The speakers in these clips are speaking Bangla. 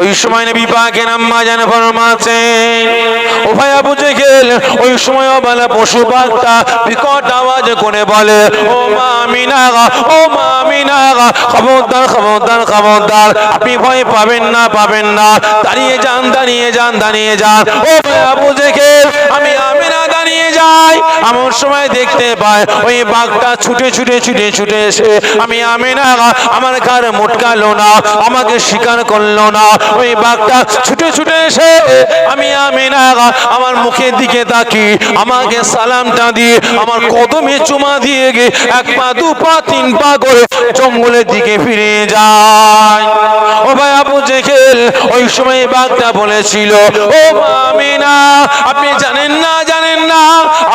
ওই সময় নবী পাকের আম্মা জান ফরমাচ্ছেন, ও ভাই আবু জেহেল, ওই সময় বালা পশু পাখটা বিকট আওয়াজ করে বলে, ও মা আমিনা, ও মা আমিনা, খবরদার খবরদার খবরদার, আপনি ভয় পাবেন না, পাবেন না, দাঁড়িয়ে যান, দাঁড়িয়ে যান, দাঁড়িয়ে যান। ও ভাই আবু জেহেল, আমি আমিনা দাঁড়িয়ে যাই, এমন সময় দেখতে পাই ওই বাঘটা ছুটে ছুটে ছুটে ছুটে এসে আমি আমিনা আমার গায়ে মোটকালো না, আমাকে শিকার করলো না। ওই বাঘটা ছুটে ছুটে এসে আমি আমিনা আমার মুখের দিকে তাকি আমাকে সালামটা দিয়ে আমার কদমে চুমা দিয়ে গিয়ে এক পা দু পা তিন পা করে জঙ্গলের দিকে ফিরে যায়। ও ভাই আবু জেহেল, ওই সময় বাঘটা বলেছিল, ও আমিনা, আপনি জানেন না, জানেন না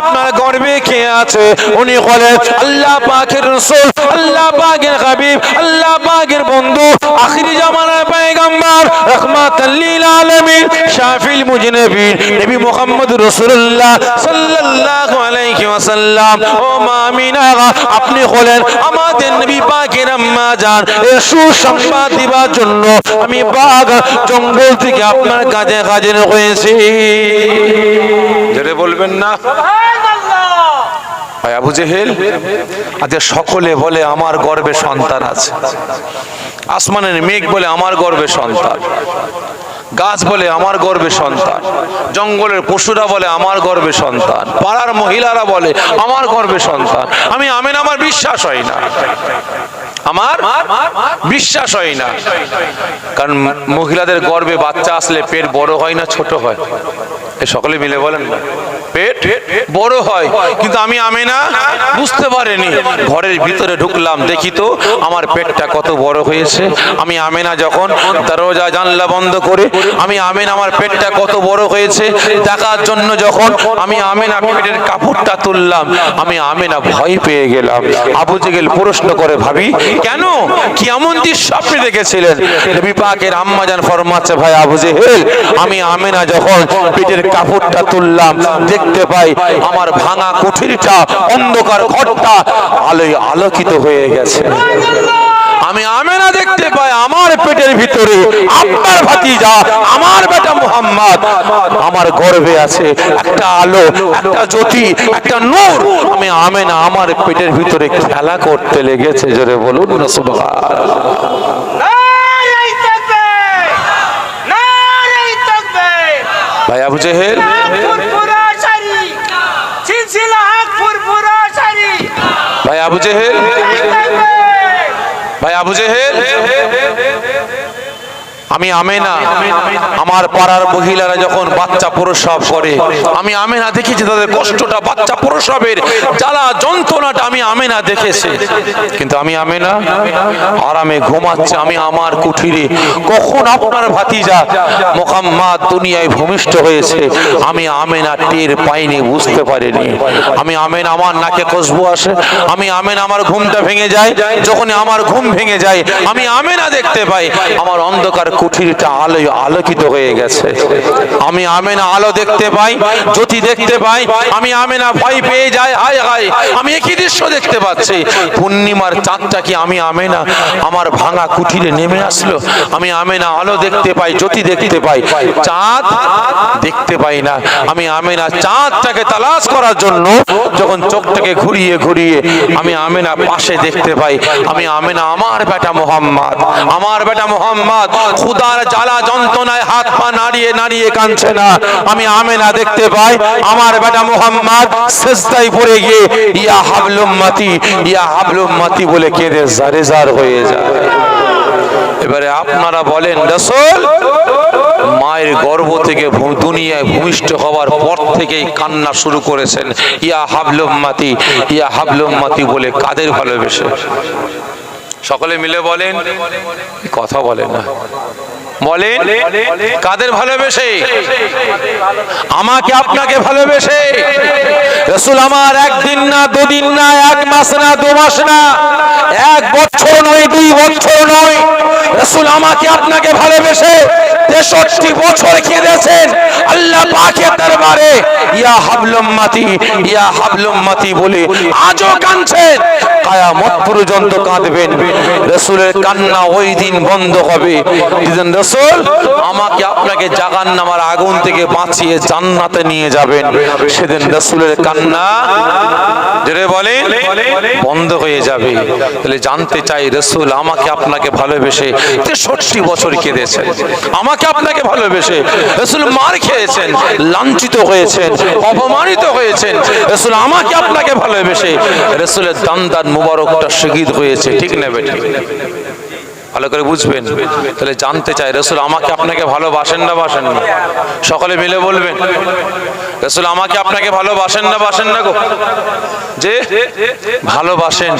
আপনার গর্বে কে আছে? উনি বলেন আল্লাহ পাকের রাসূল, আল্লাহ পাকের হাবিব, আল্লাহ পাকের বন্ধু, আখিরি জামানার পয়গম্বর, রাহমাতাল লিল আলামিন, শাফিল মুজনিবিন, নবী মুহাম্মদ রাসূলুল্লাহ সাল্লাল্লাহু আলাইহি ওয়াসাল্লাম। ও মা আমিনা, আপনি হলেন আমাদের নবী পাকের আম্মা জান, এই সুসংবাদ দিবার জন্য আমি বাঘ জঙ্গল থেকে আপনার কাছে হাজির হয়েছি। জোরে বলবেন না ভাই আবু জেহেল? আজ সকলে বলে আমার গর্ভে সন্তান আছে, আসমানের মেঘ বলে আমার গর্ভে সন্তান, গাছ বলে আমার গর্ভে সন্তান, জঙ্গলের পশুরা বলে আমার গর্ভে সন্তান, পাড়ার মহিলারা বলে আমার গর্ভে সন্তান। আমি আমিনা, আমার বিশ্বাস হয় না, আমার বিশ্বাস হয় না। কারণ মহিলাদের গর্ভে বাচ্চা আসলে পেট বড় হয় না ছোট হয়? এই সকলে মিলে বলেন না, পেট বড় হয়। কিন্তু আমি আমিনা বুঝতে পারিনি। ঘরের ভিতরে ঢুকলাম, দেখি তো আমার পেটটা কত বড় হয়েছে। আমি আমিনা যখন দরজা জানলা বন্ধ করে আমি আমিনা আমার পেটটা কত বড় হয়েছে দেখার জন্য যখন আমি আমিনা পেটের কাপড়টা তুললাম, আমি আমিনা ভয় পেয়ে গেলাম। আবু জেহেল প্রশ্ন করে, ভাবি কেন, কি এমন দৃশ্য আপনি দেখেছিলেন? নবী পাকের আম্মা জান ফরমাচ্ছে, ভাই আবু জেহেল, আমি আমিনা যখন পেটের কাপড়টা তুললাম দেখতে পাই আমার ভাঙা কুঠিরটা, অন্ধকার ঘরটা আলোয় আলোকিত হয়ে গেছে। আমি আমিনা দেখতে পাই আমার পেটের ভিতরে আপনার ভাতিজা, আমার বেটা মুহাম্মদ আমার গর্ভে আছে। একটা আলো, একটা জ্যোতি, একটা নূর। আমি আমিনা আমার পেটের ভিতরে খেলা করতে লেগেছে। জোরে বলুন না সুবহানাল্লাহ। ভাই আবু জেহেল, ভাই আবু জেহেল, ভাই আবু জেহেল, আমি আমিনা আমার পাড়ার মহিলারা যখন বাচ্চা প্রসব করে আমি আমিনা দেখেছি, তাদের কষ্টটা, বাচ্চা প্রসবের জ্বালা যন্ত্রণাটা আমি আমিনা দেখেছি। কিন্তু আমি আমিনা আরামে ঘুমাচ্ছে আমি আমার কুঠিরে। কখন আপনার ভাতিজা মুহাম্মদ দুনিয়ায় ভূমিষ্ঠ হয়েছে আমি আমিনা টের পাইনি, বুঝতে পারিনি। আমি আমিনা আমার নাকে খুশবু আসে, আমি আমিনা আমার ঘুমটা ভেঙে যায়। যখন আমার ঘুম ভেঙে যায় আমি আমিনা দেখতে পাই আমার অন্ধকার কুঠিরটা আলোয় আলোকিত হয়ে গেছে। আমি আমিনা আলো দেখতে পাই, জ্যোতি দেখতে পাই। আমি আমিনা ভয় পেয়ে যাই, হায় হায় আমি একই দৃশ্য দেখতে পাচ্ছি। পূর্ণিমার চাঁদটা কি আমি আমিনা আমার ভাঙা কুঠিরে নেমে আসলো? আমি আমিনা আলো দেখতে পাই, জ্যোতি দেখতে পাই, চাঁদ দেখতে পাই না। আমি আমিনা চাঁদটাকে তালাশ করার জন্য যখন চোখটাকে ঘুরিয়ে ঘুরিয়ে আমি আমিনা পাশে দেখতে পাই আমি আমিনা আমার বেটা মুহাম্মদ, আমার বেটা মুহাম্মদ খুদার জ্বালা যন্ত্রণায় হাত পা নাড়িয়ে নাড়িয়ে কাঁদছে না। আমি আমিনা দেখতে পাই আমার বেটা মুহাম্মদ সিজদায় পড়ে গিয়ে ইয়া হাবলুম মাতি, ইয়া হাবলুম মাতি বলে কেঁদে জারে জার হয়ে যায়। এবারে আপনারা বলেন, রাসূল মায়ের গর্ভ থেকে দুনিয়ায় ভূমিষ্ঠ হওয়ার পর থেকেই কান্না শুরু করেছেন ইয়া হাবলুম মাতি, ইয়া হাবলুম মাতি বলে কাদের ভালোবেসে? সকলে মিলে বলেন, কথা বলেন না, বলেন কাদের ভালোবেসে? আমাকে আপনাকে ভালোবেসে। রাসূল আমার একদিন না, দুদিন না, এক মাস না, দু মাস না, এক বছর নয়, 2 বছর নয়, রাসূল আমাকে আপনাকে ভালোবেসে 63 বছর কেঁদেছেন আল্লাহ পাকের দরবারে, ইয়া হাবলুম্মাতি ইয়া হাবলুম্মাতি বলে আজও কাঁদছেন, কিয়ামত পর্যন্ত কাঁদবেন। রাসূলের কান্না ওই দিন বন্ধ হবে যেদিন রাসূল আমাকে আপনাকে জাহান্নামের আগুন থেকে বাঁচিয়ে জান্নাতে নিয়ে যাবেন। সেদিন রাসূলের কান্না জোরে বলেন বন্ধ হয়ে যাবে। তাহলে জানতে চাই রাসূল আমাকে আপনাকে ভালোবেসে 63 বছর কেঁদেছেন, আমাকে আপনাকে ভালোবেসে রাসূল মার খেয়েছেন, লাঞ্ছিত হয়েছেন, অপমানিত হয়েছেন। রাসূল আমাকে আপনাকে ভালোবেসে রাসূলের দান মুবারকটা শহীদ হয়েছে, ঠিক না বেঠিক? ভালো করে বুঝবেন। তাহলে জানতে চাই রাসূল আমাকে আপনাকে ভালোবাসেন না বাসেন না? সকলে মিলে বলবেন রাসূল আমাকে আপনাকে ভালোবাসেন না বাসেন না গো? যে ভালোবাসেন।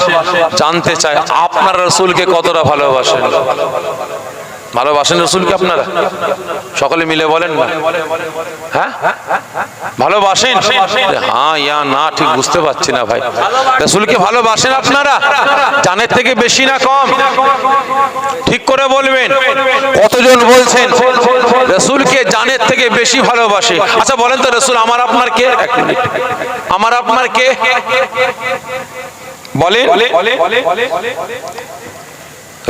জানতে চাই আপনারা রাসূলকে কতটা ভালোবাসেন? ভালোবাসেন রাসূলকে আপনারা? সকলে মিলে বলেন না। হ্যাঁ ভালোবাসেন? হ্যাঁ ইয়া না ঠিক বুঝতে পারছি না ভাই। রাসূলকে ভালোবাসেন আপনারা? জানের থেকে বেশি না কম? ঠিক করে বলবেন। কতজন বলছেন রাসূলকে জানের থেকে বেশি ভালোবাসে? আচ্ছা বলেন তো রাসূল আমার আপনার কে? এক মিনিট, আমার আপনার কে বলেন?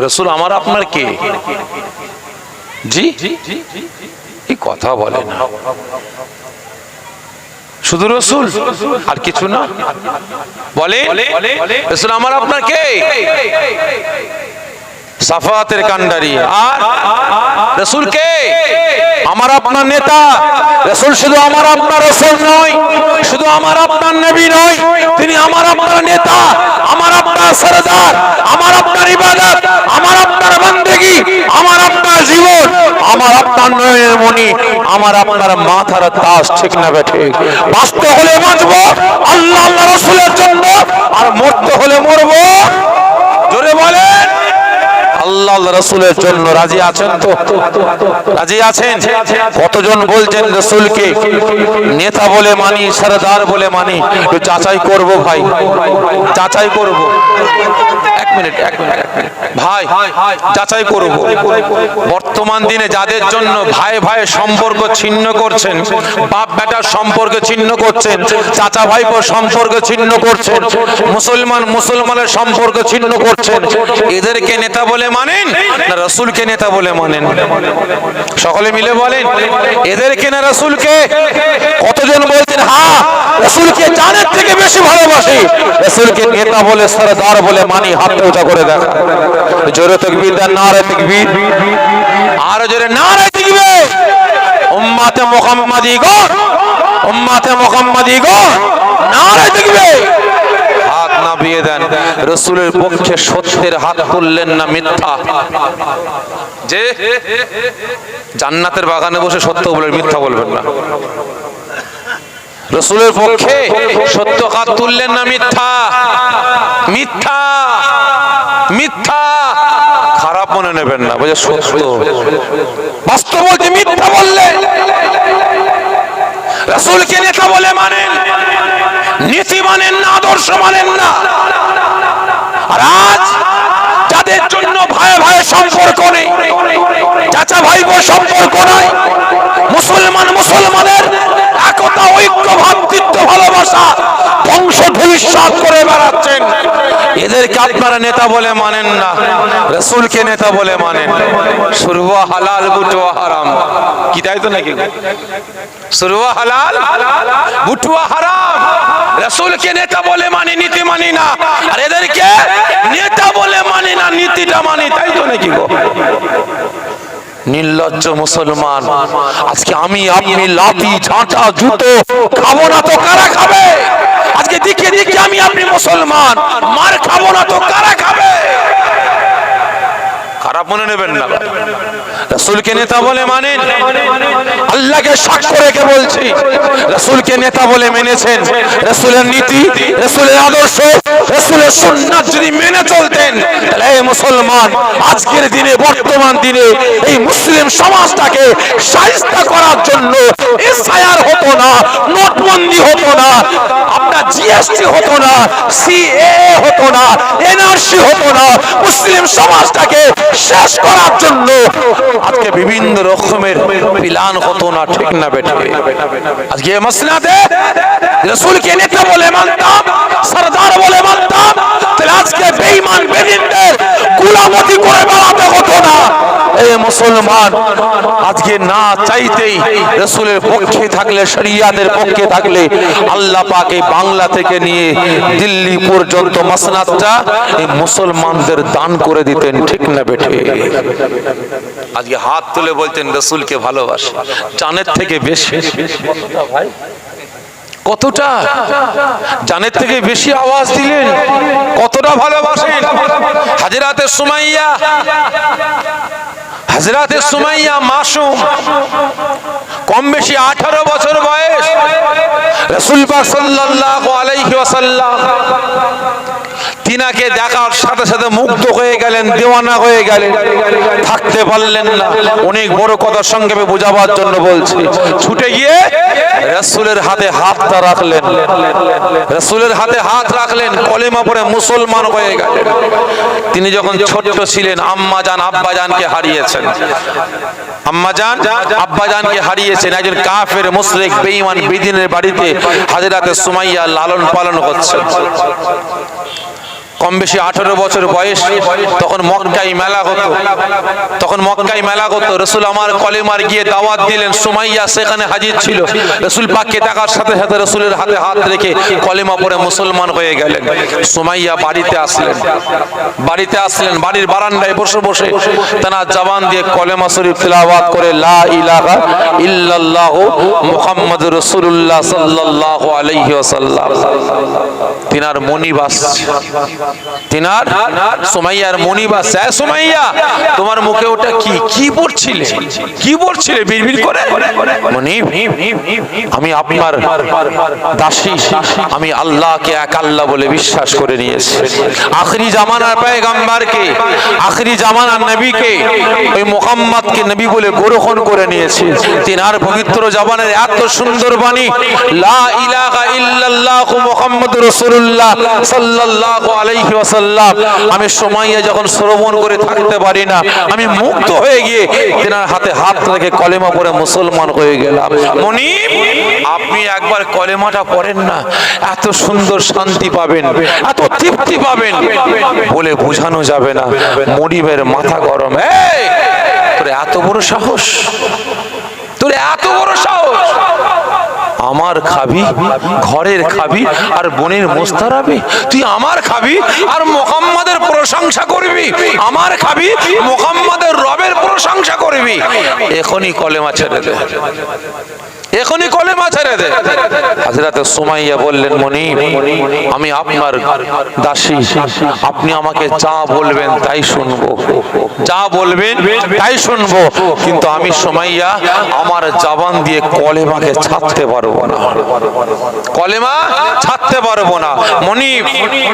রাসূল আমার আপনার কে? জি এই কথা বলে না, শুধু রাসূল আর কিছু না? বলে রাসূল আমার আপনার কে? সাফাতের কান্ডারি। আর রাসূল কে? আমার আপনার নেতা। রাসূল শুধু আমার আপনার রাসূল নয়, শুধু আমার আপনার নবী নয়, তিনি আমার আপনার নেতা, আমার আপনার সরদার, আমার আপনার ইবাদত, আমার আপনার বন্দেগী, আমার আপনার জীবন, আমার আপনার নয়নের মণি, আমার আপনার মাথার তাজ, ঠিক না বেঠিক? বাঁচতে হলে বাঁচবো আল্লাহ আল্লাহ রাসূলের জন্য, আর মরতে হলে মরবো জোরে বলেন আল্লাহ আল্লাহ রাসূলের জন্য। রাজি আছেন তো? রাজি আছেন? কতজন বলছেন রাসূলকে নেতা বলে মানি, সরদার বলে মানি? একটু যাচাই করব ভাই, যাচাই করব। এক মিনিট ভাই, যাচাই করব। বর্তমান দিনে যাদের জন্য ভাই ভাই সম্পর্ক ছিন্ন করছেন, বাপ বেটার সম্পর্ক ছিন্ন করছেন, চাচা ভাইপোর সম্পর্ক ছিন্ন করছেন, মুসলমান মুসলমানের সম্পর্ক ছিন্ন করছেন, এদেরকে নেতা বলে মানেন না রাসূলকে নেতা বলে মানেন? সকলে মিলে বলেন এদেরকে না রাসূলকে? কতজন বলছেন হ্যাঁ রাসূলকে জানের থেকে বেশি ভালোবাসি, রাসূলকে নেতা বলে সরদার বলে মানি? হাত উঁচা করে দেখা। জোরে তাকবীর দেন, নারে তাকবীর, আর জোরে নারে তাকবীর। উম্মতে মুহাম্মাদি গো, উম্মতে মুহাম্মাদি গো, নারে তাকবীর। হাত নামিয়ে দেন। রাসূলের পক্ষে সত্যের হাত তুললেন না মিথ্যা? যে জান্নাতের বাগানে বসে সত্য বলবেন, মিথ্যা বলবেন না। রাসূলের পক্ষে সত্য হাত তুললেন না মিথ্যা? মিথ্যা মিথ্যা খারাপ মনে নেবেন না, বুঝে সত্য বাস্তব বলতে মিথ্যা বললেন। রাসূলকে নেতা বলে মানেন, নীতি মানেন না, আদর্শ মানেন না। আর আজ যাদের জন্য ভাই ভাই সম্পর্ক নেই, চাচা ভাইবোর সম্পর্ক নাই, মুসলমান মুসলমানের একতা ঐক্য ভ্রাতৃত্ব ভালোবাসা ধ্বংস ধূলিসাৎ করে বেড়াচ্ছেন, এদেরকে আপনারা নেতা বলে মানেন না, রাসূলকে নেতা বলে মানেন। শুরুয়া হালাল বুটুয়া হারাম, কি তাই তো নাকি? শুরুয়া হালাল বুটুয়া হারাম। রাসূলকে নেতা বলে মানি, নীতি মানি না, আর এদেরকে নেতা বলে মানি না, নীতিটা মানি, তাই তো নাকি গো? নির্লজ্জ মুসলমান। আজকে আমি আপনি লাঠি ঝাঁটা জুতো খাবো না তো কারা খাবে? আজকে দিকে দিকে আমি আপনি মুসলমান, মার খাবো না তো কারা খাবে? খারাপ মনে নেবেন না। রাসূলকে নেতা বলে মানেন, আল্লাহকে সাক্ষ্য রেখে বলছি রাসূলকে নেতা বলে মেনেছেন। রাসূলের নীতি, রাসূলের আদর্শ, রাসূলের সুন্নাত যদি মেনে চলতেন, তাহলে এই মুসলমান আজকের দিনে বর্তমান দিনে এই মুসলিম সমাজটাকে শায়েস্তা করার জন্য এসআইআর হতো না, নোটবন্দি হতো না, আপনার জিএসটি হতো না, সিএএ হতো না, এনআরসি হতো না। মুসলিম সমাজটাকে শেষ করার জন্য আজকে বিভিন্ন রকমের প্ল্যান হতো না, ঠিক না বেঠে? আজকে মসনাদে রাসূলকে নেতা বলে মানতাম, সরদার বলে মানতাম, তাহলে আজকে বেঈমান বেদিনদের গোলামতি করে বেড়াতে হতো না। এই মুসলমান আজকে না চাইতেই রাসূলের পক্ষে থাকলে, শরিয়াতের পক্ষে থাকলে আল্লাহ পাক এই বাংলা থেকে নিয়ে দিল্লি পর্যন্ত মাসনাদটা এই মুসলমানদের দান করে দিতেন, ঠিক না বেঠে? আজকে হাত তুলে বলতেন রাসূলকে ভালোবাসে, জানের থেকে বেশি। কতটা জানের থেকে বেশি আওয়াজ দিলেন, কতটা ভালোবাসেন। হযরতে সুমাইয়া, হযরতে সুমাইয়া মাসুম, কম বেশি 18 বছর বয়স। রাসূল পাক সাল্লাল্লাহু আলাইহি ওয়াসাল্লাম তিনাকে দেখার সাথে সাথে মুগ্ধ হয়ে গেলেন, দেওয়ানা হয়ে গেলেন, থাকতে পারলেন না। অনেক বড় কথা সংক্ষেপে বোঝাবার জন্য বলছি। ছুটে গিয়ে রাসূলের হাতে হাতটা রাখলেন, রাসূলের হাতে হাত রাখলেন, কলেমা পড়ে মুসলমান হয়ে গেলেন। তিনি যখন ছোট্ট ছিলেন আম্মা জান আব্বা জানকে হারিয়েছেন, আম্মা জান আব্বা জানকে হারিয়েছেন। একজন কাফের মুশরিক বেঈমান বেদিনের বাড়িতে হযরতে সুমাইয়া লালন পালন করছেন। কম বেশি 18 বছর বয়স। তখন মক্কায় মেলা হতো, তখন মক্কায় মেলা হতো। রাসূল আমার কলেমার গিয়ে দাওয়াত দিলেন, সুমাইয়া সেখানে হাজির ছিল। রাসূল পাককে দেখার সাথে সাথে রাসূলের হাতে হাত রেখে কলেমা পড়ে মুসলমান হয়ে গেলেন। সুমাইয়া বাড়িতে আসলেন, বাড়িতে আসলেন, বাড়ির বারান্দায় বসে বসে তার জবান দিয়ে কলেমা শরীফ তিলাওয়াত করে লা ইলাহা ইল্লাল্লাহু মুহাম্মাদুর রাসূলুল্লাহ সাল্লাল্লাহু আলাইহি ওয়াসাল্লাম। তিনার মনিব আসছে, তিনার সুমাইয়ার মনিব আসছে। সুমাইয়া, তোমার মুখে ওটা কি কি পড়ছিলে, কি পড়ছিলে বিড়বিড় করে? মনিব, আমি আপনার দাসী, আমি আল্লাহকে এক আল্লাহ বলে বিশ্বাস করে নিয়েছি। আখেরি জামানার পয়গম্বরকে, আখেরি জামানার নবীকে, ওই মুহাম্মদকে নবী বলে গ্রহণ করে নিয়েছি। তিনার পবিত্র জবানের এত সুন্দর বাণী লা ইলাহা ইল্লাল্লাহু মুহাম্মাদুর রাসূলুল্লাহ সাল্লাল্লাহু আলাইহি ওয়াসাল্লাম, আমি সুমাইয়া যখন শ্রবণ করে থাকতে পারি না, আমি মুগ্ধ হয়ে গিয়ে তিনার হাতে হাত রেখে কলেমা পড়ে মুসলমান হয়ে গেলাম। মনিব, আপনি একবার কলেমাটা পড়েন না, এত সুন্দর শান্তি পাবেন, এত তৃপ্তি পাবেন, বলে বোঝানো যাবে না। মনিবের মাথা গরম। এই তোর এত বড় সাহস, তোর এত বড় সাহস, আমার খাবি, ঘরের খাবি আর বোনের মোস্তারাবি? তুই আমার খাবি আর মুহাম্মাদের প্রশংসা করবি? আমার খাবি, মুহাম্মাদের রবের প্রশংসা করবি? এখনই কলেমা ছেড়ে দে, এখনই কলেমা ছেড়ে দে। হযরতে সুমাইয়া বললেন, মনিব, আমি আপনার দাসী, আপনি আমাকে যা বলবেন তাই শুনবো, যা বলবেন তাই শুনবো, কিন্তু আমি সুমাইয়া আমার জবান দিয়ে কলেমাকে ছাড়তে পারবো না, কলেমা ছাড়তে পারবো না। মনিব,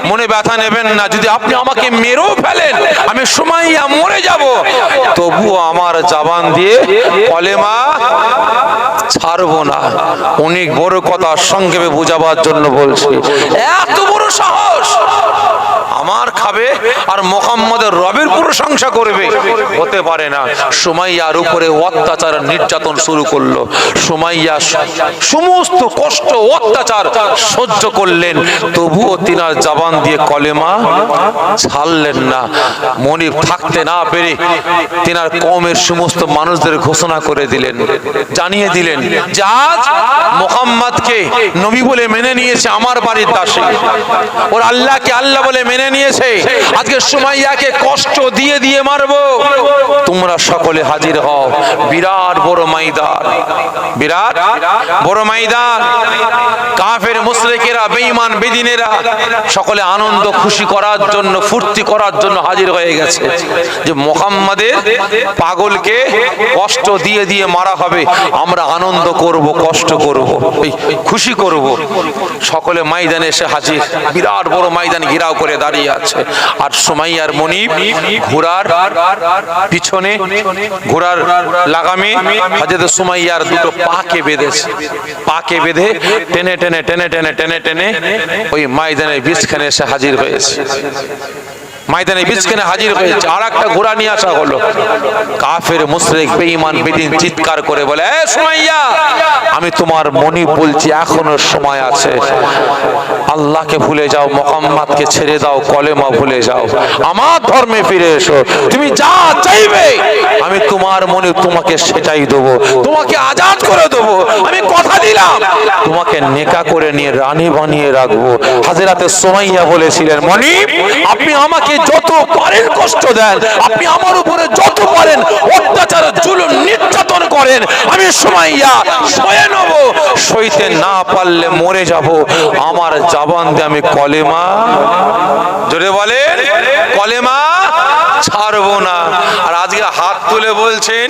মনে ব্যথা নেবেন না, যদি আপনি আমাকে মেরেও ফেলেন, আমি সুমাইয়া মরে যাব, তবুও আমার জবান দিয়ে কলেমা ছাড়বো না। অনেক বড় কথা সংক্ষেপে বোঝাবার জন্য বলছি। এত বড় সাহস, আমার খাবে আর মুহাম্মাদের রবের প্রশংসা করবে? হতে পারে না। সুমাইয়ার উপরে অত্যাচার নির্যাতন শুরু করলো। সুমাইয়া সমস্ত কষ্ট অত্যাচার সহ্য করলেন, তবুও তিনার জবান দিয়ে কলেমা ছাড়লেন না। মনিব থাকতে না পেরে তিনার কওমের সমস্ত মানুষদের ঘোষণা করে দিলেন, জানিয়ে দিলেন যে আজ মুহাম্মদকে নবী বলে মেনে নিয়েছে আমার বাড়ির দাসী, ওর আল্লাহকে আল্লাহ বলে মেনে নিয়েছে। আজকে সুমাইয়াকে কষ্ট দিয়ে দিয়ে মারবো। তোমরা সকলে হাজির হও। বিরাট বড় ময়দান, বিরাট বড় ময়দান। কাফের মুশরিকেরা, বেঈমান বেদিনেরা সকলে আনন্দ খুশি করার জন্য, ফুর্তি করার জন্য হাজির হয়ে গেছে যে মুহাম্মাদের পাগলকে কষ্ট দিয়ে দিয়ে মারা হবে, আমরা আনন্দ করব, কষ্ট করব, খুশি করব। সকলে ময়দানে এসে হাজির। বিরাট বড় ময়দান ঘেরাও করে দাঁড়িয়ে আছে। আর সুমাইয়ার মনিব ঘোড়ার পিছনে, ঘোড়ার লাগামে হযরত সুমাইয়ার দুটো পাকে বেঁধেছে। পাকে বেঁধে টেনে টেনে টেনে টেনে টেনে টেনে ওই ময়দানের বিচখানে এসে হাজির হয়েছে। ময়দানে বিচখানে হাজির হয়েছে, আর একটা ঘোড়া নিয়ে আসা হলো। কাফের মুশরিক বেঈমান বেদিন চিৎকার করে বলে, এ সুমাইয়া, আমি তোমার মনি বলছি এখনো সময় আছে, আল্লাহকে ভুলে যাও, মুহাম্মদকে ছেড়ে দাও, কলেমা ভুলে যাও, আমার ধর্মে ফিরে এসো। তুমি যা চাইবে আমি তোমার মনে তোমাকে সেটাই দেবো, তোমাকে আজাদ করে দেবো। আমি কথা দিলাম তোমাকে নেকা করে নিয়ে রানী বানিয়ে রাখবো। হাজরাতে সুমাইয়া বলেছিলেন, মনি আপনি আমাকে যত পারেন কষ্ট দেন, আপনি আমার উপরে যত পারেন অত্যাচার জুলুম নির্যাতন করেন, আমি সুমাইয়া সয়ে নেব। সইতে না পারলে মরে যাব। আমার জবান দিয়ে আমি কলেমা, জোরে বলেন, কলেমা ছাড়বো না। আর আজকে হাত তুলে বলছেন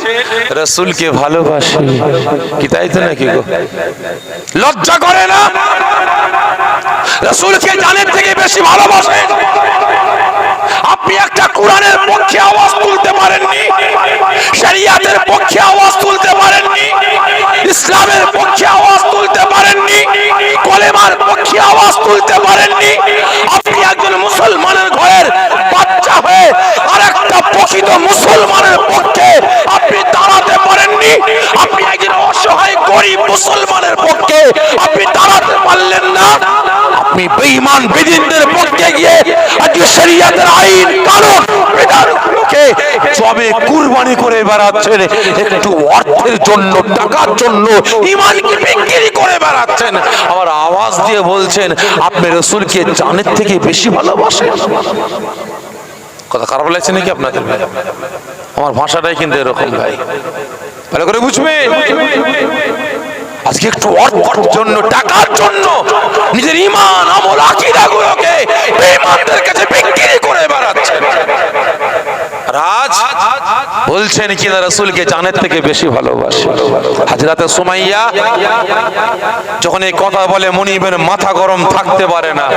রাসূলকে ভালোবাসি, কি তাই তো নাকি গো? লজ্জা করে না? রাসূলকে জানের থেকে বেশি ভালোবাসেন। আপনি একটা কোরআনের পক্ষে আওয়াজ তুলতে পারেননি, শরিয়াতের পক্ষে আওয়াজ তুলতে পারেননি, ইসলামের পক্ষে আওয়াজ তুলতে পারেননি, কলেমার পক্ষে আওয়াজ তুলতে পারেননি। আপনি একজন মুসলমানের ঘরের বাচ্চা হয়ে আরেকটা প্রকৃত মুসলমানের পক্ষে আপনি দাঁড়াতে পারেননি। আপনি একজন অসহায় গরিব মুসলমানের পক্ষে আপনি দাঁড়াতে পারলেন না। আপনি বেঈমান বেদিনদের পক্ষে গিয়ে আজকে শরিয়াতের আইন কানুন বিধানগুলোকে জবে কুরবানি করে বেড়াচ্ছেন, একটু অর্থের জন্য, টাকার জন্য ঈমানকে বিক্রি করে বেড়াচ্ছেন। আবার আওয়াজ দিয়ে বলছেন আপনি রাসূলকে জানের থেকে বেশি ভালোবাসেন। কথা খারাপ লাগছে নাকি আপনাদের? আমার ভাষাটাই কিন্তু এরকম ভাই, ভালো করে বুঝবেন। আজকে একটু অর্থের জন্য, টাকার জন্য নিজের ঈমান আমল আকীদাগুলোকে বেঈমানদের কাছে বিক্রি করে বেড়াচ্ছেন। রাজ বলছেন কিনা রাসূলকে জানের থেকে বেশি ভালোবাসে। হযরতে সুমাইয়া যখন এই কথা বলে মুনিবের মাথা গরম থাকতে পারে না।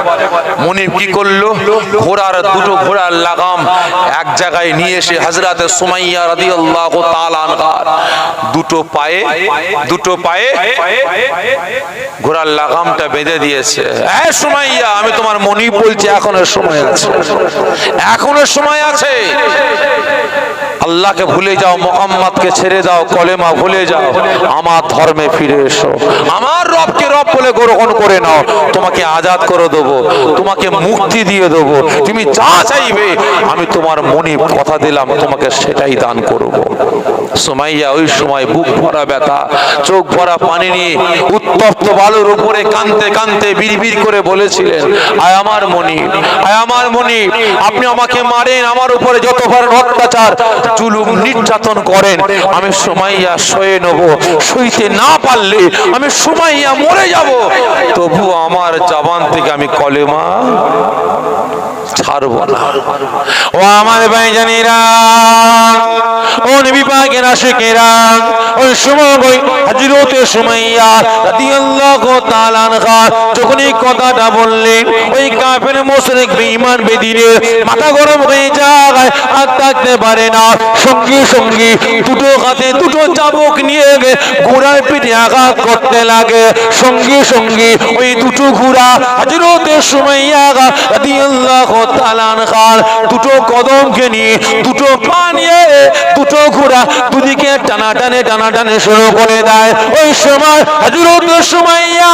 মুনিব কি করলো? দুটো ঘোড়ার লাগাম এক জায়গায় নিয়ে এসে হযরতে সুমাইয়া রাদিয়াল্লাহু তাআলা আনহার দুটো পায়ে ঘোড়ার লাগামটা বেঁধে দিয়েছে। এ সুমাইয়া, আমি তোমার মুনিব বলছি এখনো সময় আছে, এখনো সময় আছে। আল্লাহকে ভুলে যাও, মুহাম্মদকে ছেড়ে দাও, কলেমা ভুলে যাও, আমার ধর্মে ফিরে এসো, আমার রবকে রব বলে গ্রহণ করে নাও, তোমাকে আজাদ করে দেবো, তোমাকে মুক্তি দিয়ে দেবো। তুমি যা চাইবে আমি তোমার মনিব কথা দিলাম তোমাকে সেটাই দান করব। সুমাইয়া ওই সময় বুক ভরা ব্যথা, চোখ ভরা পানি নিয়ে উত্তপ্ত বালুর উপরে কাঁদতে কাঁদতে বিড়বিড় করে বলেছিলেন, আয় আমার মনিব, আয় আমার মনিব, আপনি আমাকে মারেন, আমার উপরে যত পারেন অত্যাচার জুলুম নির্যাতন করেন, আমি সুমাইয়া সয়ে নেব। সইতে না পারলে আমি সুমাইয়া মরে যাব, তবু আমার জবান থেকে আমি কলেমা ছাড়বো না। ও আমার ভাইজানেরা, ও নবী পাকের আশিকেরা, ওই সময় হযরতে সুমাইয়া রাদিয়াল্লাহু তাআলা আনহা যখন এই কথাটা বললেন, ওই কাফের মুশরিক বেঈমান বেদিনের মাথা গরম হয়ে যায়, আর থাকতে পারে না। সঙ্গে সঙ্গে দুটো হাতে দুটো চাবুক নিয়ে ঘোড়ার পিঠে আঘাত করতে লাগে। সঙ্গে সঙ্গে ওই দুটো ঘোড়া হযরতে সুমাইয়া রাদিয়াল্লাহু তাআলা আনহার দুটো কদমকে নিয়ে, দুটো পা নিয়ে দুটো ঘোড়া দুদিকে টানাটানে শুরু করে দেয়। ওই সময় হযরতে সুমাইয়া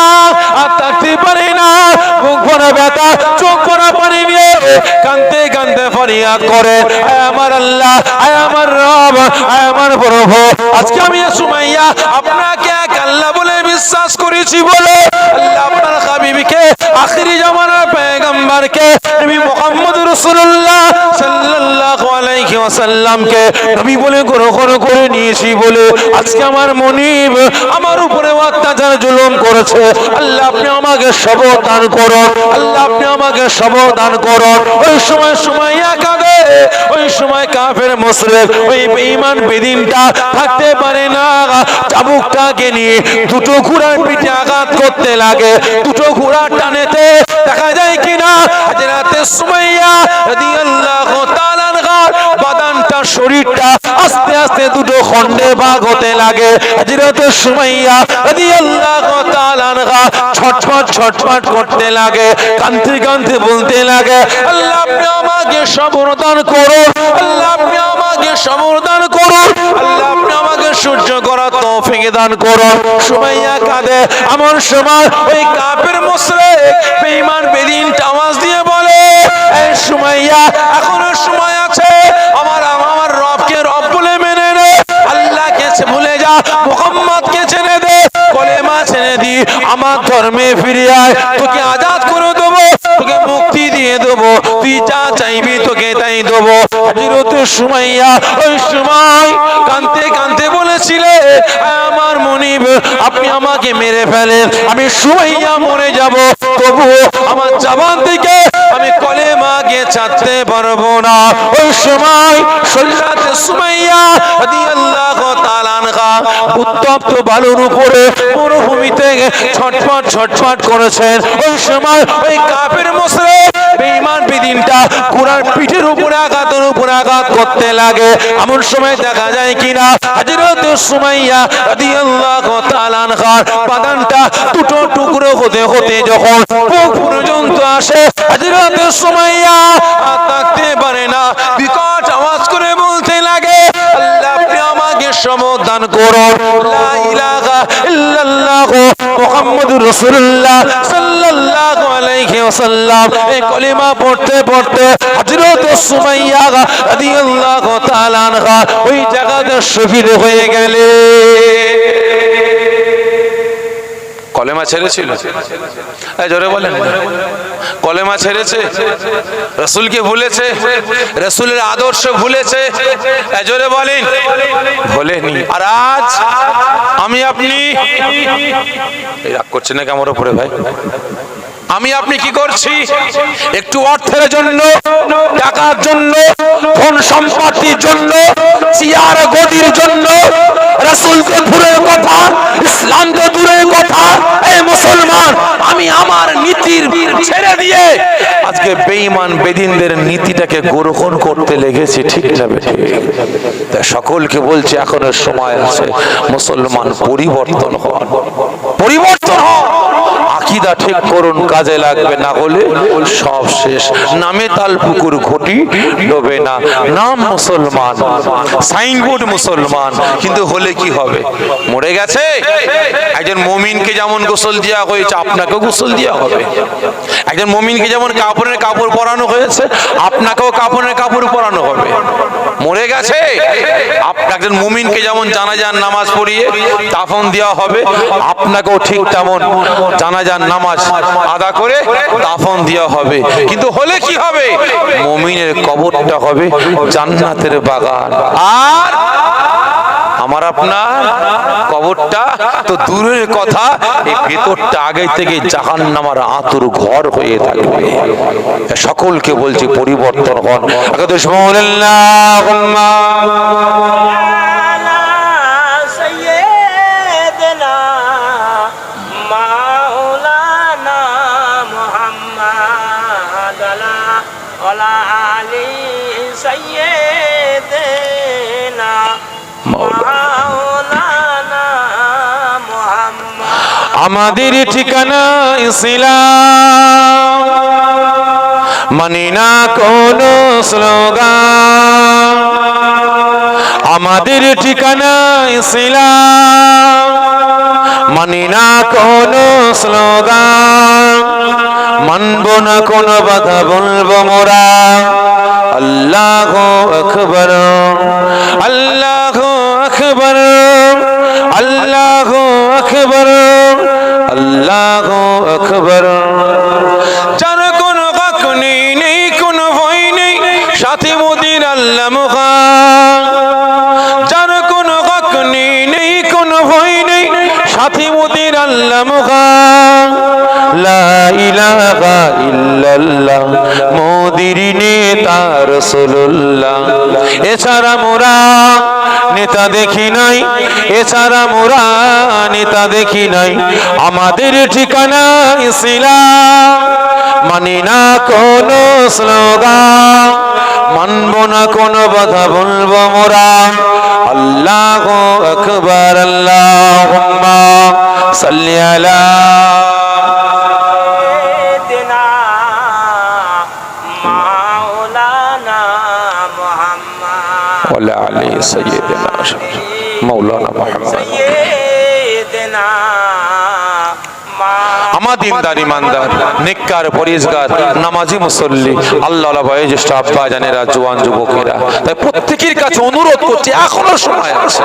আর থাকতে পারে না, বুক ভরা ব্যথা, চোখ ভরা পানি নিয়ে কাঁদতে কাঁদতে ফরিয়াদ করে, আয় আমার আল্লাহ, আয় আমার রব, আয় আমার প্রভু, আজকে আমি সুমাইয়া আপনাকে এক আল্লাহ বলে বিশ্বাস করেছি বলে আল্লাহ আপনার হাবিবকে, আখিরি জামানার পয়গম্বরকে, নবী মুহাম্মদ রাসূলুল্লাহ সাল্লাল্লাহু আলাইহি ওয়াসাল্লামকে নবী বলে গ্রহণ করে নিয়েছি বলে আজকে আমার মনিব আমার উপরে অত্যাচার জুলুম করেছে। আল্লাহ আপনি আমাকে সবর দান করুন, আল্লাহ আপনি আমাকে সবর দান করুন। ওই সময় সুমাইয়া কাঁদে, ওই সময় কাফের মুশরিক ওই বেঈমান বেদিনটা থাকতে পারে না, চাবুকটাকে নিয়ে দুটো ঘোড়ার পিঠে আঘাত করতে লাগে। দুটো ঘোড়া টানেতে দেখা যায় কিনা হযরতে সুমাইয়া রাদিয়াল্লাহু তাআলা আনহা বাদানটা ওনার শরীরটা আস্তে আস্তে দুটো খণ্ডে ভাগ হতে লাগে। হযরত সুমাইয়া রাদিয়াল্লাহু তাআলা আনহা ছটফট ছটফট করতে লাগে, কাঁদতে কাঁদতে বলতে লাগে, আল্লাহ আপনি আমাকে সবর দান করুন, আল্লাহ আপনি আমাকে সবর দান করুন, আল্লাহ আপনি আমাকে সহ্য করার তৌফিক দান করুন। সুমাইয়া কাঁদে। এমন সময় ওই কাফের মুশরিক বেঈমান বেদিন আওয়াজ দিয়ে বলে, এই সুমাইয়া এখনো সময় আছে, আমার রবকে রব বলে মেনে নে, আল্লাহকে ভুলে যা, মুহাম্মদকে ছেড়ে দে, কলেমা ছেড়ে দি, আমার ধর্মে ফিরে আয়, তোকে আজাদ করে দেবো, তোকে মুক্তি দিয়ে দেবো, তুই যা চাইবি তোকে তাই দেবো। হযরত সুমাইয়া ওই সময় কাঁদতে কাঁদতে বলেছিলে, আমার মনিব আপনি আমাকে মেরে ফেলেন, আমি সুমাইয়া মরে যাব, তবুও আমার জবান থেকে আমি কলেমাকে ছাড়তে পারবো না। ওই সময় সৈয়দা সুমাইয়া রাদিয়াল্লাহু তাআলা আনহা উত্তপ্ত বালুর উপরে মরুভূমিতে ছটফট ছটফট করেছেন। ওই সময় ওই কাফের মুশরিক বেঈমান বেদিনটা ঘোড়ার পিঠের উপরে আঘাতের উপরে আঘাত করতে লাগে। এমন সময় দেখা যায় কিনা হযরত সুমাইয়া রাদিয়াল্লাহু তাআলা আনহার বাদানটা দুটো টুকরো হতে হতে যখন বুক পর্যন্ত আসে, হযরত সুমাইয়া আর থাকতে পারে না, বিকট আওয়াজ করে বলতে লাগে, আল্লাহ আপনি আমাকে সমাধান করুন, লা ইলাহা ইল্লাল্লাহ মুহাম্মাদুর রাসূলুল্লাহ সাল্লাল্লাহু আলাইহি ওয়াসাল্লাম। এই কলিমা পড়তে পড়তে হযরত সুমাইয়া রাদিয়াল্লাহু তাআলা আনহা ওই জায়গাতে শহীদ হয়ে গেলেন। কলেমা ছেড়েছিল, জোরে বলেন, কলেমা ছেড়েছে, রাসূলকে ভুলেছে, রাসূলের আদর্শ ভুলেছে, জোরে বলেন, ভুলেনি। আর আজ আমি আপনি রাগ করছেন নাকি আমার উপরে ভাই? আমি আপনি কি করছি? একটু অর্থের জন্য, টাকার জন্য, ধন সম্পত্তির জন্য, চেয়ার গদির জন্য রাসূলকে দূরের কথা, ইসলামকে দূরের কথা, এই মুসলমান আমি আমার নীতির ছেড়ে দিয়ে আজকে বেঈমান বেদিনদের নীতিটাকে গ্রহণ করতে লেগেছি, ঠিক যাবে? তাই সকলকে বলছি এখনো সময় আছে, মুসলমান পরিবর্তন হন, পরিবর্তন হন, আকীদা ঠিক করুন, কাজে লাগবে, না হলে সব শেষ। নামে তাল পুকুর ঘটি ডোবে না, নাম মুসলমান, সাইনবোর্ড মুসলমান, কিন্তু হলে কি হবে? মরে গেছে। একজন মুমিনকে যেমন গোসল দেওয়া হয়েছে আপনাকেও গোসল দেওয়া হবে, একজন মুমিনকে যেমন কাপড়ের কাপড় পরানো হয়েছে আপনাকেও কাপড়ের কাপড় পরানো হবে। মরে গেছে। একজন মুমিনকে যেমন জানাজার নামাজ পড়িয়ে দাফন দেওয়া হবে আপনাকেও ঠিক তেমন জানাজার নামাজ আদা করে দাফন দেওয়া হবে, কিন্তু হলে কি হবে? মুমিনের কবরটা হবে জান্নাতের বাগান, আর আমার আপনার কবরটা তো দূরের কথা, এই ভেতরটা আগে থেকে জাহান্নামের আতুর ঘর হয়ে থাকবে। সকলকে বলছি পরিবর্তন হন। আল্লাহুম্মা আমাদের ঠিকানা ইসলাম, মানি না কোন স্লোগান, আমাদের ঠিকানা ইসলাম, মানি না কোন স্লোগান, মানব না কোন বাধা, বলবো মোরা আল্লাহু আকবার, আল্লাহু আকবার, আল্লাহু আকবার, আল্লাহু আকবার। যার কোনো হক নেই, নেই কোনো ভয় নেই, সাথে মোদির আল্লাহ মুখান। যার কোনো হক নেই, নেই কোনো ভয় নেই, সাথে মোদির আল্লাহ মুখান। লা ইলাহা ইল্লাল্লাহ মোদির নেতা রাসূলুল্লাহ, এছাড়া মোরা নেতা দেখি নাই, এছাড়া মোরা নেতা দেখি নাই। আমাদের ঠিকানা ইসলাম, মানি না কোনো স্লোগান, মানব না কোনো বাধা, বলবো মোরা আল্লাহু আকবার, আল্লাহুম্মা সাল্লি আলা মাওলানা মুহাম্মদ ওয়া আলি সাইয়্যিদিনা মাওলানা মুহাম্মদ। আমার দিনদার ইমানদার নেককার পরিজগার নামাজি মুসল্লি আল্লাহওয়ালা বয়োজ্যেষ্ঠ আব্বা জানেরা, জওয়ান যুবকেরা, তাই প্রত্যেকের কাছে অনুরোধ করছি, এখনো সময় আছে।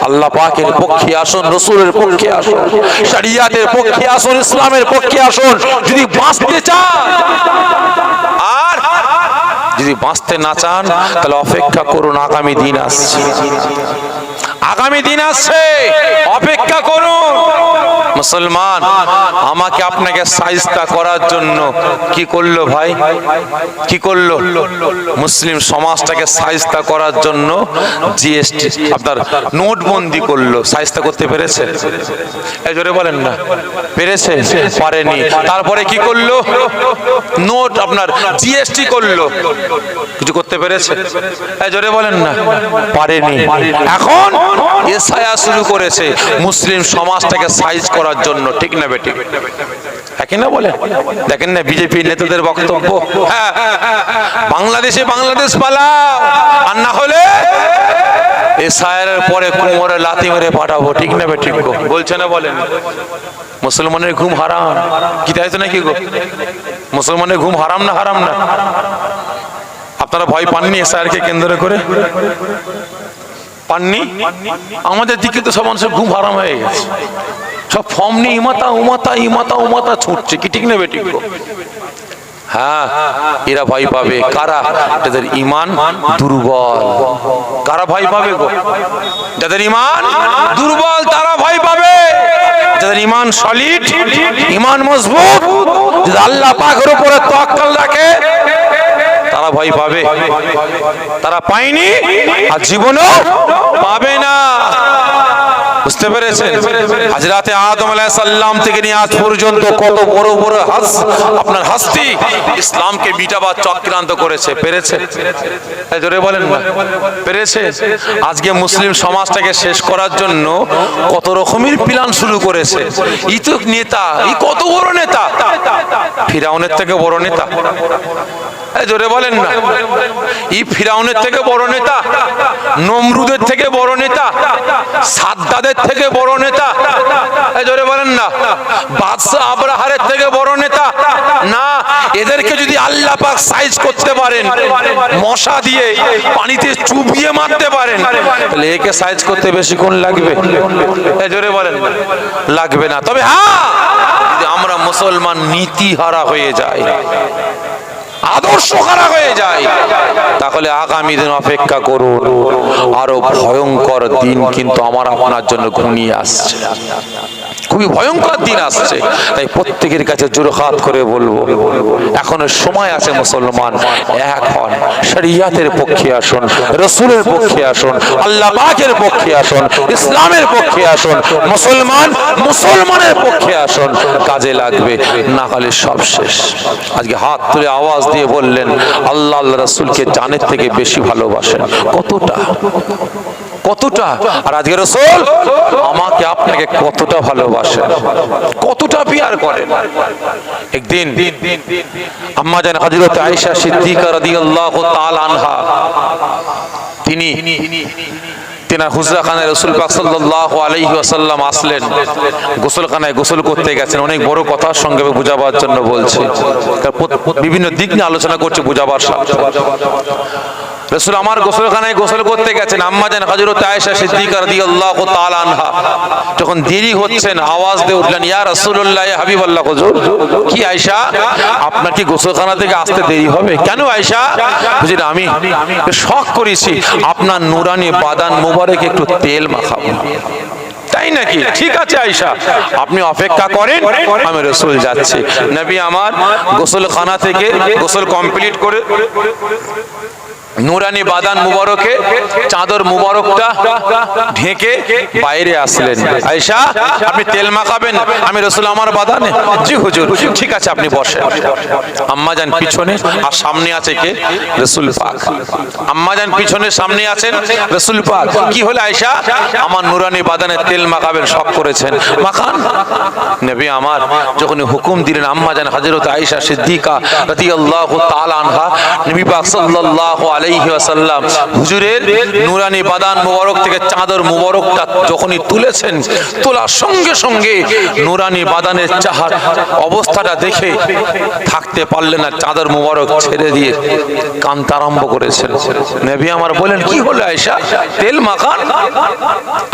আল্লাহ পাকের পক্ষে আসুন, রাসূলের পক্ষে আসুন, শরিয়াতের পক্ষে আসুন, ইসলামের পক্ষে আসুন। যদি বাঁচতে চান আর যদি বাঁচতে না চান তাহলে অপেক্ষা করুন, আগামী দিন আসছে, আগামী দিন আসছে, অপেক্ষা করুন। মুসলমান আমাকে আপনাকে সাইজটা করার জন্য কি করলো ভাই, কি করলো? মুসলিম সমাজটাকে সাইজটা করার জন্য জিএসটি আপনার নোটবন্দি করলো। সাইজটা করতে পেরেছে? এই জোরে বলেন না, পেরেছে? পারেনি। তারপরে কি করলো? নোট আপনার জিএসটি করলো। কিছু করতে পেরেছে? এই জোরে বলেন না, পারেনি। এখন এসআইআর শুরু করেছে মুসলিম সমাজটাকে সাইজ করার জন্য, ঠিক না বেটি? একই না বলেন? দেখেন না বিজেপি নেতাদের বক্তব্য, হ্যাঁ বাংলাদেশে বাংলাদেশ পালাও, আর না হলে এসআইআর পরে কোমরে লাথি মেরে পাঠাবো, ঠিক না বেটি? বলছে না, বলেন? মুসলমানের ঘুম হারাম, কি তাই তো নাকি গো? মুসলমানের ঘুম হারাম না হারাম না? আপনারা ভয় পাননি এসআইআরকে কেন্দ্র করে? পাননি? আমাদের দিকে তো সব মানুষের ঘুম হারাম হয়ে গেছে, সব ফর্ম নিয়ে ইমাতা উমাতা ইমাতা উমাতা ছুটছে, কি ঠিক না বেটি? হ্যাঁ, এরা ভয় পাবে। কারা? যাদের ঈমান দুর্বল। কারা ভয় পাবে গো? যাদের ঈমান দুর্বল তারা ভয় পাবে। যাদের ঈমান সলিড, ঈমান মজবুত, যারা আল্লাহ পাকের উপরে তাওয়াক্কুল রাখে, তারা ভয় পাবে। তারা পায়নি আর জীবনও পাবে না। বুঝতে পেরেছেন? হযরতে আদম আলাইহিস সালাম থেকে নিয়ে আজ পর্যন্ত কত বড় বড় আপনার হাস্তি ইসলামকে মিটাবার চক্রান্ত করেছে, পেরেছে? জোরে বলেন না, পেরেছে? আজকে মুসলিম সমাজটাকে শেষ করার জন্য কত রকমের প্ল্যান শুরু করেছে। ই তো নেতা, ই কত বড় নেতা, ফিরাউনের থেকে বড় নেতা। জোরে বলেন না, ই ফিরাউনের থেকে বড় নেতা, নমরুদের থেকে বড় নেতা, সাদ্দাদের থেকে বড় নেতা। জোরে বলেন না, বাদশাহ আবরাহারের থেকে বড় নেতা না। এদেরকে যদি আল্লাহ পাক সাইজ করতে পারেন, মশা দিয়ে পানিতে চুবিয়ে মারতে পারেন, তাহলে একে সাইজ করতে বেশিক্ষণ লাগবে? জোরে বলেন, লাগবে না। তবে হ্যাঁ, যদি আমরা মুসলমান নীতিহারা হয়ে যাই, আদর্শ হারা হয়ে যায়, তাহলে আগামী দিন অপেক্ষা করুন, আরো ভয়ঙ্কর দিন কিন্তু আমার আপনার জন্য ঘনিয়ে আসছে। খুবই ভয়ঙ্কর দিন আসছে। তাই প্রত্যেকের কাছে জোরে হাত করে বলবো, এখনো সময় আছে মুসলমান, এক হন, শরিয়াতের পক্ষে আসুন, রাসূলের পক্ষে আসুন, আল্লাহ পাকের পক্ষে আসুন, ইসলামের পক্ষে আসুন। মুসলমান মুসলমানের পক্ষে আসুন, কাজে লাগবে, না হলে সব শেষ। আজকে হাত তুলে আওয়াজ দিয়ে বললেন, আল্লাহ আল্লাহ রাসূলকে জানের থেকে বেশি ভালোবাসেন। কতটা কতটা? আর আজকে রাসূল আমাকে আপনাকে কতটা ভালোবাসেন, কতটা পিয়ার করেন। একদিন আম্মা জান হযরত আয়েশা সিদ্দিকা রাদিয়াল্লাহু তাআলা আনহা, তিনি হুজরাখানায় রাসূল পাক সাল্লাল্লাহু আলাইহি ওয়াসাল্লাম আসলেন। গোসলখানায় গোসল করতে গেছেন। অনেক বড় কথার সঙ্গে বুঝাবার জন্য বলছে, বিভিন্ন দিক নিয়ে আলোচনা করছে বুঝাবার সাথে। রাসূল আমার গোসলখানায় গোসল করতে গেছেন। আম্মা জান হযরত আয়েশা সিদ্দিকা রাদিয়াল্লাহু তাআলা আনহা যখন দেরি হচ্ছেন, আওয়াজ দিয়ে উঠলেন, ইয়া রাসূলুল্লাহ, ইয়া হাবিবাল্লাহ, হুজুর। কি আয়েশা, আপনার কি গোসলখানা থেকে আসতে দেরি হবে? কেন আয়েশা? হুজুর, আমি শখ করেছি আপনার নুরানি বাদান মুবারকে একটু তেল মাখাবো। তাই নাকি? ঠিক আছে আয়েশা, আপনি অপেক্ষা করেন, আমি রাসূল যাচ্ছি। নবী আমার গোসলখানা থেকে গোসল কমপ্লিট করে নুরানি বাদান মুবারকে চাদর মুবারকটা ঢেকে বাইরে আসলেন। আয়েশা, আপনি তেল মাখাবেন? আমি রাসূল আমার বাদানে? জি হুজুর। ঠিক আছে, আপনি বসেন। আম্মা জান পিছনে আর সামনে আছে কে? রাসূল পাক। আম্মা জান পিছনে, সামনে আছেন রাসূল পাক। কি হলো আয়েশা? আমার নুরানি বাদানে তেল মাখাবেন, শখ করেছেন, মাখান। নবী আমার যখন হুকুম দিলেন, আম্মা জান হযরত আয়েশা সিদ্দিকা রাদিয়াল্লাহু তাআলা আনহা নবী পাক সাল্লাল্লাহু আলাইহি ওয়াসাল্লাম হুজুরের নুরানি বাদান মুবারক থেকে চাদর মুবারকটা যখনই তুলেছেন, তোলার সঙ্গে সঙ্গে নুরানি বাদানের চাহার অবস্থাটা দেখে থাকতে পারলেন না, চাদর মুবারক ছেড়ে দিয়ে কাঁদতে আরম্ভ করেছেন। নবী আমার বলেন, কি হলো আয়েশা? তেল মাখান।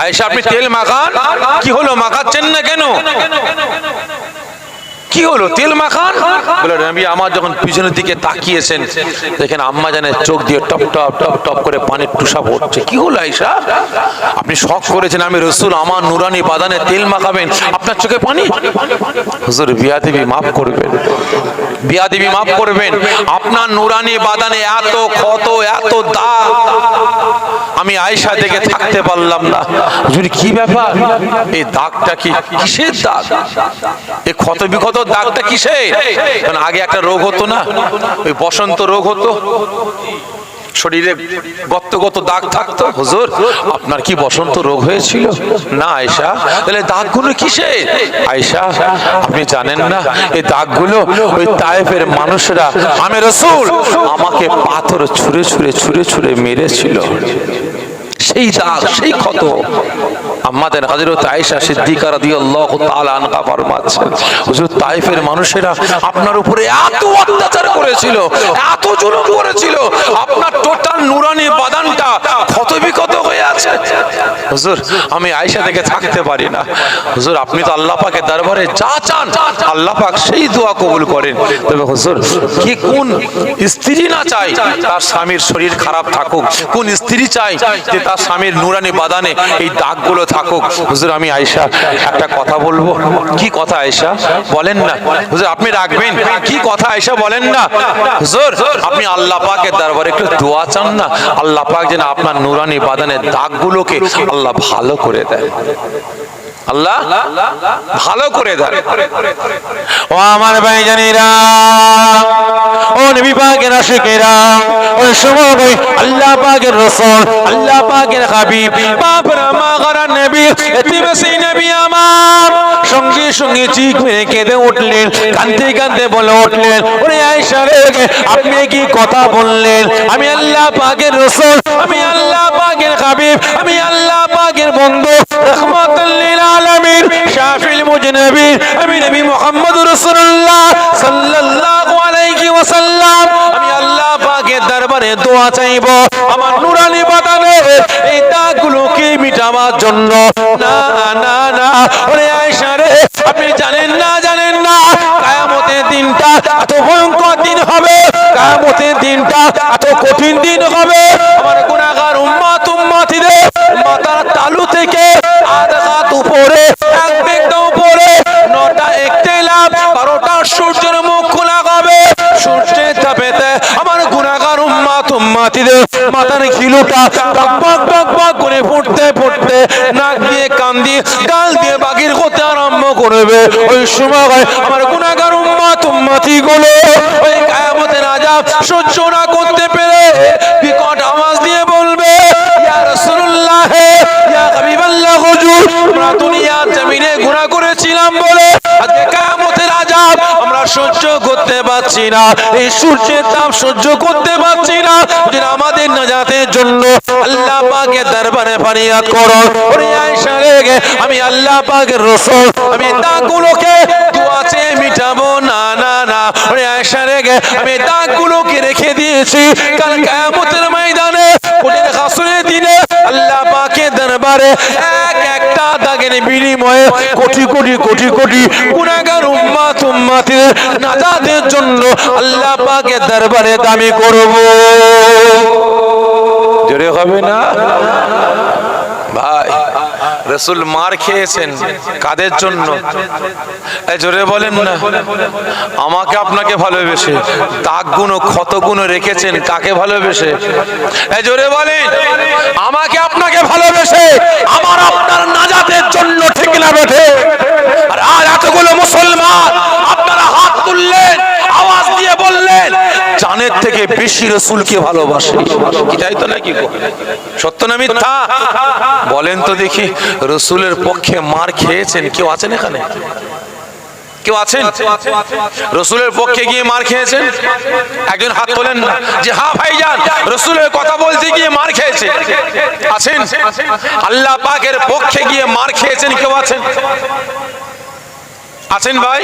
আয়েশা, আপনি তেল মাখান। কি হলো, মাখাচ্ছেন না কেন? কি হলো, তেল মাখান? বলে নবী আমার যখন পিছনের দিকে তাকিয়েছেন, দেখেন আম্মা জানের চোখ দিয়ে টপ টপ টপ টপ করে পানির টুসা পড়ছে। কি হলো আয়েশা? আপনি শখ করেছেন আমি রাসূল আমার নুরানি বাদানে তেল মাখাবেন, আপনার চোখে পানি? হুজুর বিয়াদবি মাফ করবেন, বিয়াদবি মাফ করবেন। আপনার নুরানি বাদানে এত ক্ষত, এত দাগ, আমি আয়েশা দেখে থাকতে পারলাম না। হুজুর কি ব্যাপার? এই দাগটা কি, কিসের দাগ? এই ক্ষত বিক্ষত দাগটা কিসের? কারণ আগে একটা রোগ হতো না, ওই বসন্ত রোগ হতো, শরীরে গত গত দাগ থাকতো। হুজুর আপনার কি বসন্ত রোগ হয়েছিল? না আয়েশা। তাহলে দাগগুলো কিসের? আয়েশা, আপনি জানেন না এই দাগগুলো ওই তায়েফের মানুষরা আমি রাসূল আমাকে পাথর ছুঁড়ে ছুঁড়ে ছুঁড়ে ছুঁড়ে মেরেছিল, সেই দাগ, সেই ক্ষত। আমাদের হযরত আয়েশা সিদ্দিকা রাদিয়াল্লাহু তাআলা আনহা ফরমাচ্ছেন, হুজুর তায়েফের মানুষেরা আপনার উপরে এত অত্যাচার করেছিল, এত জুলুম করেছিল, আপনার টোটাল নুরানি বাদানটা ক্ষত বিক্ষত হয়ে আছে। হুজুর আমি আয়েশা থেকে থাকতে পারি না। হুজুর আপনি তো আল্লাহ পাকের দরবারে যা চান আল্লাহ পাক সেই দোয়া কবুল করেন। তবে হুজুর কি কোন স্ত্রী না চায় তার স্বামীর শরীর খারাপ থাকুক? কোন স্ত্রী চায় যে তার স্বামীর নুরানি বাদানে এই দাগগুলো থাকুক? হুজুর আমি আয়েশা একটা কথা বলবো। কি কথা আয়েশা? বলেন না। হুজুর আপনি রাখবেন? কি কথা আয়েশা বলেন না। হুজুর আপনি আল্লাহ পাকের দরবারে একটু দোয়া চান না, আল্লাহ পাক যেন আপনার নুরানি বাদানের দাগগুলোকে আল্লাহ ভালো করে দেয়, আল্লাহ ভালো করে দেয়। ও আমার ভাইজানেরা, ও নবী পাকের আশিকেরা, ওই সময় আল্লাহ পাকের রাসূল, আল্লাহ পাকের হাবিব বাপরা মাগারা নবী, এতিমে সেই নবী আমার সঙ্গে সঙ্গে চিক মেরে কেঁদে উঠলেন, কাঁদতে কাঁদতে বলে উঠলেন, ওরে আয়েশা রে আপনি কি কথা বললেন? আমি আল্লাহ পাকের রাসূল, আমি আল্লাহ পাকের হাবিব, আমি আল্লাহ পাকের বন্ধু, রাহমাতুল লিল আলামিন, শাফিউল মুজনাবিন, আমি নবী মুহাম্মদুর রাসূলুল্লাহ সাল্লাল্লাহু আলাইহি ওয়াসাল্লাম, আমি আল্লাহ পাকের দরবারে দোয়া চাইবো আমার নুরানি বাদানের এই দাগগুলোকে মিটাবার জন্য। না না না, ওরে আয়েশা রে আপনি জানেন না, জানেন না কিয়ামতের দিনটা এত ভয়ঙ্কর দিন হবে, কিয়ামতের দিনটা এত কঠিন দিন হবে। আমার গুনাহগার উম্মতিদের মাথার তালু থেকে আধা হাত উপরে, এক বেগটা উপরে, 9টা একটেলাম 12টা সূর্যের মুখ খোলা হবে। সূর্যের তাপেতে আমার গুনাহগার উম্মতিদের মাথার খিলুটা টকবক টকবক করে ফুটতে ফুটতে নাক দিয়ে, কান দিয়ে, গাল দিয়ে বাগির হতে আরম্ভ করবে। ওই সময় আমার গুনাহগার উম্মতিগুলো ওই কিয়ামতের আযাব সহ্য না করতে পেরে বিকট আওয়াজ দিয়ে বলবে, ইয়া রাসূলুল্লাহ, ইয়া হাবিবাল্লাহ, হুজুর আমরা দুনিয়া জমিনে গুনাহ করেছিলাম বলে আজকে কিয়ামতের আযাব আমরা সহ্য করতে পারছি না, এই সূর্যের তাপ সহ্য করতে পারছি না, যে আমাদের নাজাতের জন্য আল্লাহ পাকের দরবারে ফরিয়াদ করো। ওরে আয়েশা রে আমি আল্লাহ পাকের রাসূল, আমি দাগগুলোকে দোয়া চেয়ে মিটাবো না, না না। ওরে আয়েশা রে আমি দাগগুলোকে রেখে দিয়েছি, কাল কিয়ামতের ময়দানে কঠিন হাসরের দিনে আল্লাহ পাকের দরবারে এক একটা দাগের বিনিময়ে কোটি কোটি কোটি কোটি গুনাহগার উম্মতিদের নাজাতের জন্য আল্লাহ পাকের দরবারে দাবি করব। জোরে হবে না ভাই? রসুল মার খেয়েছেন কাদের জন্য? এই জোরে বলেন না। আমাকে আপনাকে ভালোবেসে দাগ গুণ ক্ষত গুণ রেখেছেন কাকে ভালোবেসে? এই জোরে বলেন। আমাকে আপনাকে ভালোবেসে আমার আপনার নাজাতের জন্য, ঠিক না বেঠে? আর আজ এতগুলো মুসলমান আপনারা হাত তুললেন, আওয়াজ দিয়ে বললেন জানের থেকে বেশি রসুলকে ভালোবাসে। কি তাই তো নাকি? সত্য না মিথ্যা বলেন তো দেখি। রসুলের পক্ষে মার খেয়েছেন কেউ আছেন এখানে? কেউ আছেন রসুলের পক্ষে গিয়ে মার খেয়েছেন? একজন হাত তোলেন না যে হ্যাঁ ভাইজান রসুলের কথা বলতে গিয়ে মার খেয়েছে। আছেন? আল্লাহ পাকের পক্ষে গিয়ে মার খেয়েছেন কেউ আছেন? আছেন ভাই?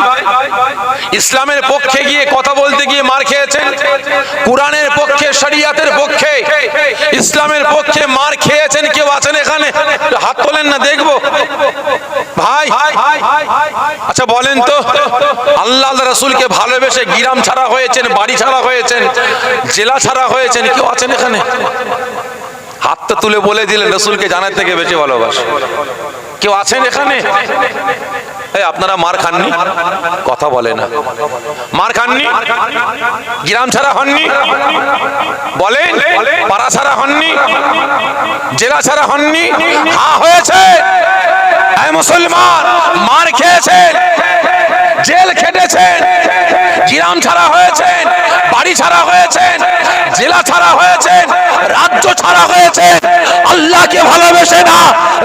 ইসলামের পক্ষে গিয়ে কথা বলতে গিয়ে মার খেয়েছেন? কুরআনের পক্ষে, শরিয়াতের পক্ষে, ইসলামের পক্ষে মার খেয়েছেন কেউ আছেন এখানে? হাত তোলেন না দেখবো ভাই। আচ্ছা বলেন তো, আল্লাহ রাসূলকে ভালোবেসে গ্রাম ছাড়া হয়েছেন, বাড়ি ছাড়া হয়েছেন, জেলা ছাড়া হয়েছেন কেউ আছেন এখানে? হাতটা তুলে বলে দিলেন রসুলকে জানের থেকে বেশি ভালোবাসে। কেউ আছেন এখানে? এই আপনারা মার খাননি? কথা বলে না। মার খাননি? গ্রাম ছাড়া হননি? বলেন পাড়া ছাড়া হননি? জেলা ছাড়া হননি? হ্যাঁ হয়েছে। এই মুসলমান মার খেয়েছেন, জেল খেটেছেন, গ্রাম ছাড়া হয়েছেন, বাড়ি ছাড়া হয়েছেন, জেলা ছাড়া হয়েছেন, রাজ্য ছাড়া হয়েছেন। আল্লাহকে ভালোবেসে না,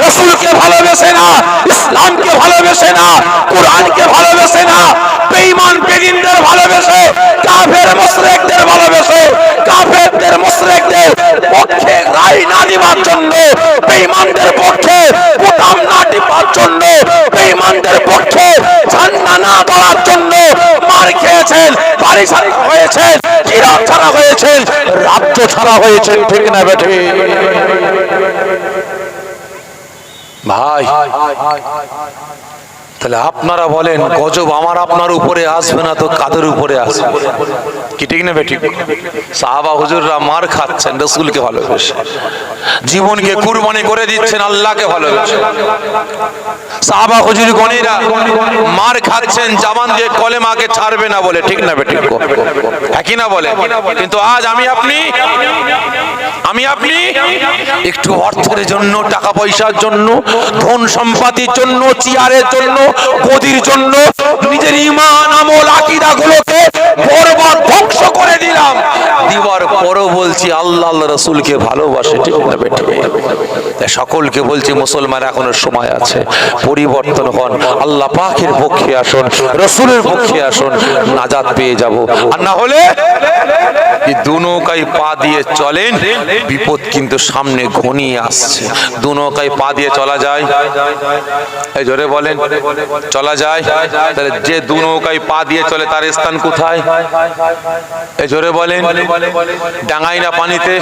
রসুলকে ভালোবেসে না, ইসলামকে ভালোবেসে না, কুরআনকে ভালোবেসে না, বেঈমান বেদিনদের ভালোবেসে, কাফের মুশরিকদের ভালোবেসে, কাফেরদের মুশরিকদের পক্ষে রায় না দিবার জন্য, বেঈমানদের পক্ষে বোতাম না টিপার জন্য, বেঈমানদের পক্ষে ঝান্ডা না ধরার জন্য মার খেয়েছেন, বাড়ি ছাড়া হয়েছেন, গ্রাম ছাড়া হয়েছেন, রাজ্য ছাড়া হয়েছেন, ঠিক না বেঠে ভাই? তাহলে আপনারা বলেন গজব আমার আপনার উপরে আসবে না তো কাদের উপরে আসবে? কি ঠিক না বেঠিক? সাহাবা হুজুররা মার খাচ্ছেন রসুলকে ভালোবেসে, জীবনকে কুরবানি করে দিচ্ছেন আল্লাহকে ভালোবেসে। সাহাবা হুজুর গণীরা মার খাচ্ছেন জাবান দিয়ে কলেমাকে ছাড়বে না বলে, ঠিক না বেঠিক? একই না বলে? কিন্তু আজ আমি আপনি একটু অর্থের জন্য, টাকা পয়সার জন্য, ধন সম্পত্তির জন্য, চেয়ারের জন্য, গদির জন্য নিজের ঈমান, আমল, আকীদা গুলোকে বরবাদ ধ্বংস করে দিলাম। দিবার পরও বলছি আল্লাহ রাসূলকে ভালোবাসে, ঠিক না বেটা? তাই সকলকে বলছি মুসলমান এখনো সময় আছে, পরিবর্তন হন, আল্লাহ পাকের পক্ষে আসুন, রাসূলের পক্ষে আসুন, নাজাত পেয়ে যাব। আর না হলে এই দু নৌকায় পা দিয়ে চলেন, বিপদ কিন্তু সামনে ঘনিয়ে আসছে। দু নৌকায় পা দিয়ে চলা যায়? এই জোরে বলেন চলা যায়? তাহলে যে দু নৌকায় পা দিয়ে চলে তার স্থান কোথায়? এই জোরে বলেন। ডাঙায় না পানিতে?